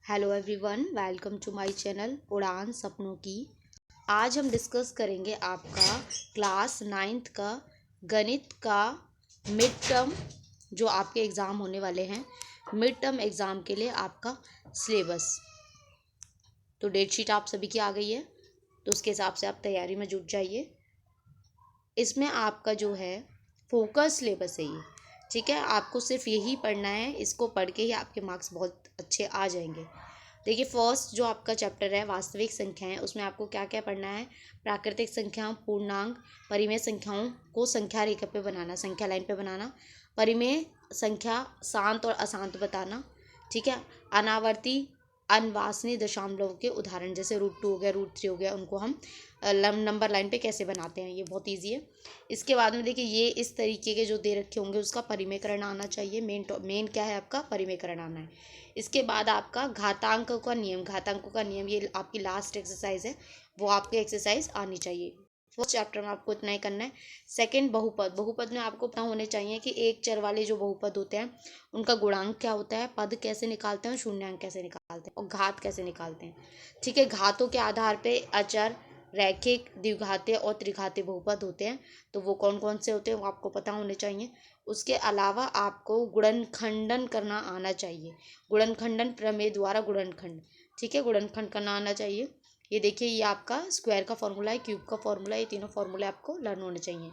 Hello everyone, welcome to my channel Udaan सपनों की। आज हम डिस्कस करेंगे आपका क्लास 9th का गणित का मिड टर्म, जो आपके एग्ज़ाम होने वाले हैं। मिड टर्म एग्ज़ाम के लिए आपका सिलेबस, तो डेट शीट आप सभी की आ गई है, तो उसके हिसाब से आप तैयारी में जुट जाइए। इसमें आपका जो है फोकस सिलेबस है ये, ठीक है। आपको सिर्फ यही पढ़ना है, इसको पढ़ के ही आपके मार्क्स बहुत अच्छे आ जाएंगे। देखिए, फर्स्ट जो आपका चैप्टर है वास्तविक संख्याएं, उसमें आपको क्या क्या पढ़ना है। प्राकृतिक संख्याओं, पूर्णांक, परिमेय संख्याओं को संख्या रेखा पे बनाना, संख्या लाइन पे बनाना, परिमेय संख्या शांत और अशांत बताना, ठीक है। अनावर्ती अनवासनीय दशमलव के उदाहरण, जैसे √2 हो गया, √3 हो गया, उनको हम नंबर लाइन पे कैसे बनाते हैं, ये बहुत ईजी है। इसके बाद में देखिए, ये इस तरीके के जो दे रखे होंगे उसका परिमेयकरण आना चाहिए। मेन क्या है आपका, परिमेयकरण आना है। इसके बाद आपका घातांक का नियम, घातांकों का नियम, ये आपकी लास्ट एक्सरसाइज है, वो आपकी एक्सरसाइज आनी चाहिए। फर्स्ट चैप्टर में आपको इतना ही करना है। सेकंड, बहुपद। बहुपद में आपको पता होने चाहिए कि एक चर वाले जो बहुपद होते हैं उनका गुणांक क्या होता है, पद कैसे निकालते हैं, शून्यांक कैसे निकालते हैं, और घात कैसे निकालते हैं, ठीक है। घातों के आधार पे अचर, रैखिक, द्विघातीय और त्रिघातीय बहुपद होते हैं, तो वो कौन कौन से होते हैं वो आपको पता होने चाहिए। उसके अलावा आपको गुणनखंडन करना आना चाहिए, गुणनखंडन प्रमेय द्वारा गुणनखंड, ठीक है, गुणनखंड करना आना चाहिए। ये देखिए, ये आपका स्क्वायर का फॉर्मूला है, क्यूब का फॉर्मूला है, ये तीनों फॉर्मूले आपको लर्न होने चाहिए।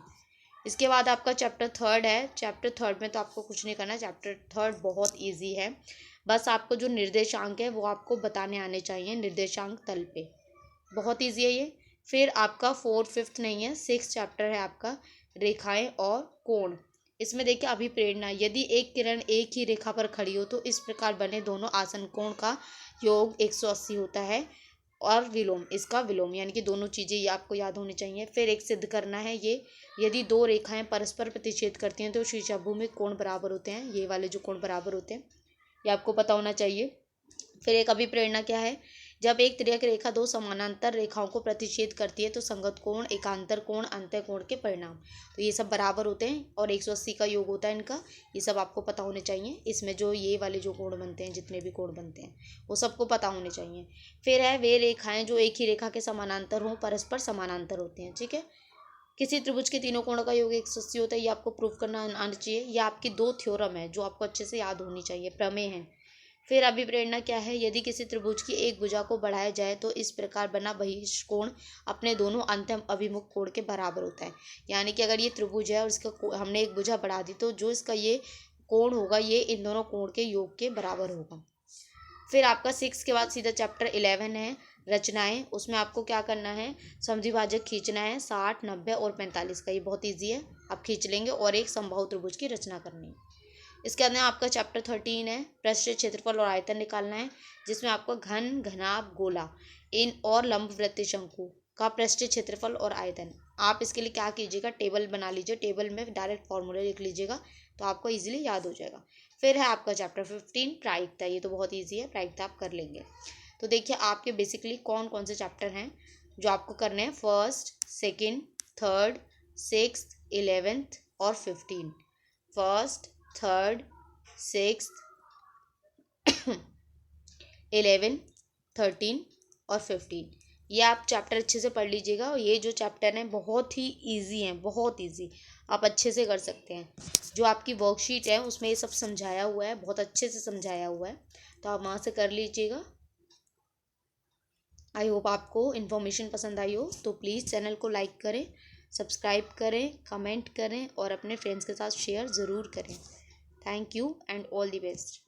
इसके बाद आपका चैप्टर 3 है। चैप्टर 3 में तो आपको कुछ नहीं करना, चैप्टर 3 बहुत ईजी है। बस आपको जो निर्देशांक है वो आपको बताने आने चाहिए निर्देशांक तल पे, बहुत ईजी है ये। फिर आपका 4th 5th नहीं है, 6th चैप्टर है आपका रेखाएं और कोण। इसमें देखिए, अभिप्रेरणा, यदि एक किरण एक ही रेखा पर खड़ी हो तो इस प्रकार बने दोनों आसन कोण का योग 180 होता है, और विलोम, इसका विलोम, यानी कि दोनों चीज़ें ये आपको याद होनी चाहिए। फिर एक सिद्ध करना है, ये यदि दो रेखाएं परस्पर प्रतिच्छेद करती हैं तो शीर्षाभु में कोण बराबर होते हैं, ये वाले जो कोण बराबर होते हैं ये आपको पता होना चाहिए। फिर एक अभिप्रेरणा क्या है, जब एक तिर्यक रेखा दो समानांतर रेखाओं को प्रतिच्छेद करती है तो संगत कोण, एकांतर कोण, अंतः कोण के परिणाम, तो ये सब बराबर होते हैं और 180 का योग होता है इनका, ये सब आपको पता होने चाहिए। इसमें जो ये वाले जो कोण बनते हैं, जितने भी कोण बनते हैं वो सबको पता होने चाहिए। फिर है वे रेखाएं जो एक ही रेखा के समानांतर हों, परस्पर समानांतर होते हैं, ठीक है। किसी त्रिभुज के तीनों कोणों का योग 180 होता है, ये आपको प्रूफ करना आना चाहिए। ये आपकी 2 थ्योरम है जो आपको अच्छे से याद होनी चाहिए, प्रमेय है। फिर अभिप्रेरणा क्या है, यदि किसी त्रिभुज की एक भुजा को बढ़ाया जाए तो इस प्रकार बना बहिष्कोण अपने दोनों अंत अभिमुख कोण के बराबर होता है। यानी कि अगर ये त्रिभुज है और इसका हमने एक भुजा बढ़ा दी तो जो इसका ये कोण होगा ये इन दोनों कोण के योग के बराबर होगा। फिर आपका 6 के बाद सीधा चैप्टर 11 है रचनाएं। उसमें आपको क्या करना है, समद्विभाजक खींचना है 60, 90 और 45 का, ये बहुत ईजी है, आप खींच लेंगे, और एक समबाहु त्रिभुज की रचना करनी है। इसके अंदर आपका चैप्टर 13 है पृष्ठीय क्षेत्रफल और आयतन निकालना है, जिसमें आपको घन, घनाभ, गोला इन और लंबवृत्तीय शंकु का पृष्ठीय क्षेत्रफल और आयतन। आप इसके लिए क्या कीजिएगा, टेबल बना लीजिए, टेबल में डायरेक्ट फॉर्मूले लिख लीजिएगा तो आपको इजीली याद हो जाएगा। फिर है आपका चैप्टर 15 प्रायिकता, ये तो बहुत ईजी है, प्रायिकता आप कर लेंगे। तो देखिए, आपके बेसिकली कौन कौन से चैप्टर हैं जो आपको करने हैं, 1st, 2nd, 3rd, 6th, 11th और 15। 1st, 3rd, 6th, 11, 13 और 15, ये आप चैप्टर अच्छे से पढ़ लीजिएगा। और ये जो चैप्टर हैं बहुत ही इजी हैं, बहुत इजी, आप अच्छे से कर सकते हैं। जो आपकी वर्कशीट है उसमें ये सब समझाया हुआ है, बहुत अच्छे से समझाया हुआ है, तो आप वहाँ से कर लीजिएगा। आई होप आपको इन्फॉर्मेशन पसंद आई हो, तो प्लीज़ चैनल को लाइक करें, सब्सक्राइब करें, कमेंट करें और अपने फ्रेंड्स के साथ शेयर ज़रूर करें। Thank you and all the best.